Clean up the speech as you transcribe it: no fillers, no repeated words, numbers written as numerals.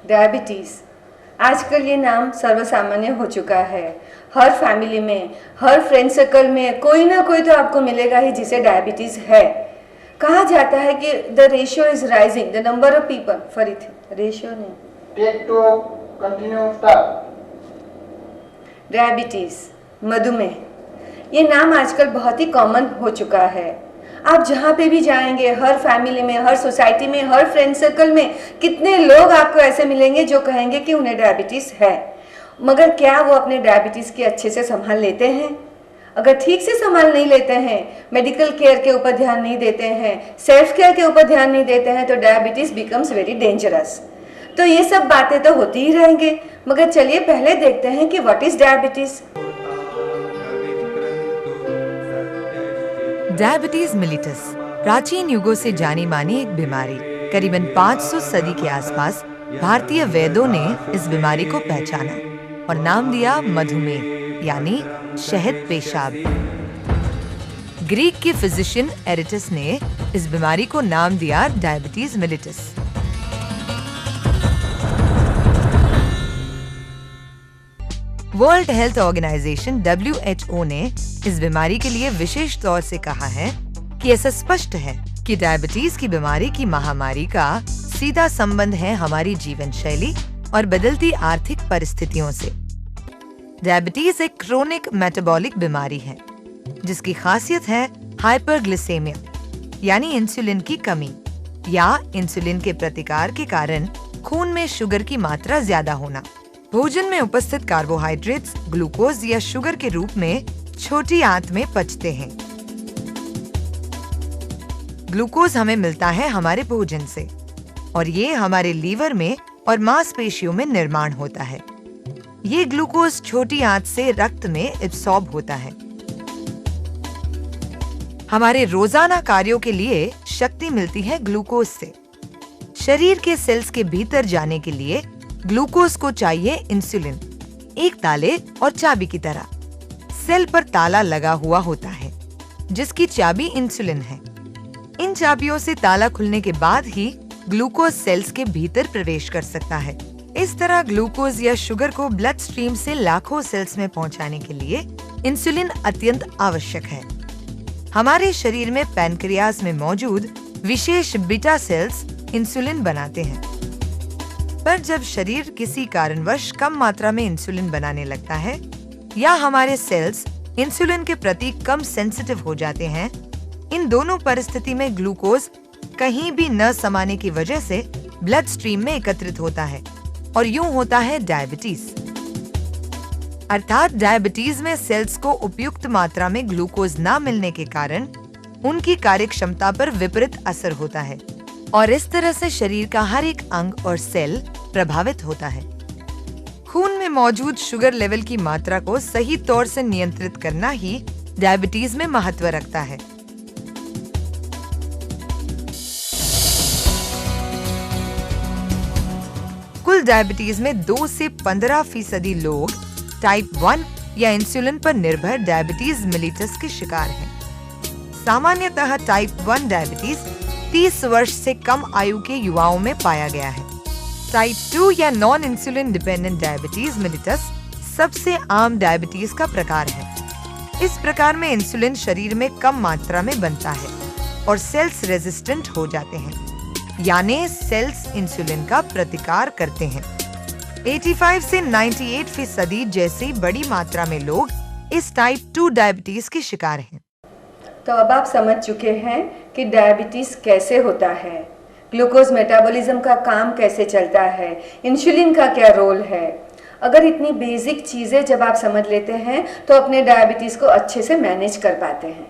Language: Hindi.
डायबिटीज़ आजकल ये नाम सर्वसामान्य हो चुका है। हर फैमिली में, हर फ्रेंड सर्कल में कोई ना कोई तो आपको मिलेगा ही जिसे डायबिटीज़ है। कहा जाता है कि the ratio is rising, the number of people for it ratio नहीं, take to continue start. Diabetes, मधुमेह, ये नाम आजकल बहुत ही कॉमन हो चुका है। आप जहाँ पे भी जाएंगे, हर फैमिली में, हर सोसाइटी में, हर फ्रेंड सर्कल में कितने लोग आपको ऐसे मिलेंगे जो कहेंगे कि उन्हें डायबिटीज़ है। मगर क्या वो अपने डायबिटीज़ की अच्छे से संभाल लेते हैं? अगर ठीक से संभाल नहीं लेते हैं, मेडिकल केयर के ऊपर ध्यान नहीं देते हैं, सेल्फ केयर के ऊपर ध्यान नहीं देते हैं, तो डायबिटीज़ बिकम्स वेरी डेंजरस। तो ये सब बातें तो होती ही रहेंगे, मगर चलिए पहले देखते हैं कि व्हाट इज़ डायबिटीज़। डायबिटीज मिलिटस प्राचीन युगों से जानी मानी एक बीमारी। करीबन 500 सदी के आसपास भारतीय वैद्यों ने इस बीमारी को पहचाना और नाम दिया मधुमेह, यानी शहद पेशाब। ग्रीक के फिजिशियन एरिटस ने इस बीमारी को नाम दिया diabetes mellitus. World health organization WHO ने इस बीमारी के लिए विशेष तौर से कहा है कि ऐसा स्पष्ट है कि डायबिटीज की बीमारी की महामारी का सीधा संबंध है हमारी जीवन शैली और बदलती आर्थिक परिस्थितियों से। डायबिटीज एक क्रोनिक मेटाबॉलिक बीमारी है जिसकी खासियत है हाइपरग्लिसेमिया, यानी इंसुलिन की कमी या इंसुलिन के प्रतिकार के कारण खून में शुगर की मात्रा ज्यादा होना। भोजन में उपस्थित कार्बोहाइड्रेट्स ग्लूकोज या शुगर के रूप में छोटी आंत में पचते हैं। ग्लूकोज हमें मिलता है हमारे भोजन से और ये हमारे लीवर में और मांसपेशियों में निर्माण होता है। ये ग्लूकोज छोटी आंत से रक्त में एब्सॉर्ब होता है। हमारे रोजाना कार्यों के लिए शक्ति मिलती है ग्लूकोज से। शरीर के सेल्स के भीतर जाने के लिए ग्लूकोज को चाहिए इंसुलिन, एक ताले और चाबी की तरह। सेल पर ताला लगा हुआ होता है जिसकी चाबी इंसुलिन है। इन चाबियों से ताला खुलने के बाद ही ग्लूकोज सेल्स के भीतर प्रवेश कर सकता है। इस तरह ग्लूकोज या शुगर को ब्लड स्ट्रीम से लाखों सेल्स में पहुंचाने के लिए इंसुलिन अत्यंत आवश्यक है। हमारे शरीर में पैनक्रियास में मौजूद विशेष बीटा सेल्स इंसुलिन बनाते हैं। पर जब शरीर किसी कारणवश कम मात्रा में इंसुलिन बनाने लगता है या हमारे सेल्स इंसुलिन के प्रति कम सेंसिटिव हो जाते हैं, इन दोनों परिस्थिति में ग्लूकोज कहीं भी न समाने की वजह से ब्लड स्ट्रीम में एकत्रित होता है और यूं होता है डायबिटीज। अर्थात डायबिटीज में सेल्स को उपयुक्त मात्रा में ग्लूकोज न मिलने के कारण उनकी कार्यक्षमता पर विपरीत असर होता है और इस तरह से शरीर का हर एक अंग और सेल प्रभावित होता है। खून में मौजूद शुगर लेवल की मात्रा को सही तौर से नियंत्रित करना ही डायबिटीज में महत्व रखता है। कुल डायबिटीज में 2 से 15% लोग टाइप 1 या इंसुलिन पर निर्भर डायबिटीज मिलिटस के शिकार हैं। सामान्यतः टाइप 1 डायबिटीज 30 वर्ष से कम आयु के युवाओं में पाया गया है। टाइप 2 या नॉन इंसुलिन डिपेंडेंट डायबिटीज मिलिटस सबसे आम डायबिटीज का प्रकार है। इस प्रकार में इंसुलिन शरीर में कम मात्रा में बनता है और सेल्स रेजिस्टेंट हो जाते हैं, यानी सेल्स इंसुलिन का प्रतिकार करते हैं। 85 से 98% जैसी बड़ी मात्रा में लोग इस टाइप 2 डायबिटीज के शिकार हैं। तो अब आप समझ चुके हैं कि डायबिटीज़ कैसे होता है, ग्लूकोज मेटाबॉलिज्म का काम कैसे चलता है, इंसुलिन का क्या रोल है। अगर इतनी बेसिक चीज़ें जब आप समझ लेते हैं तो अपने डायबिटीज़ को अच्छे से मैनेज कर पाते हैं।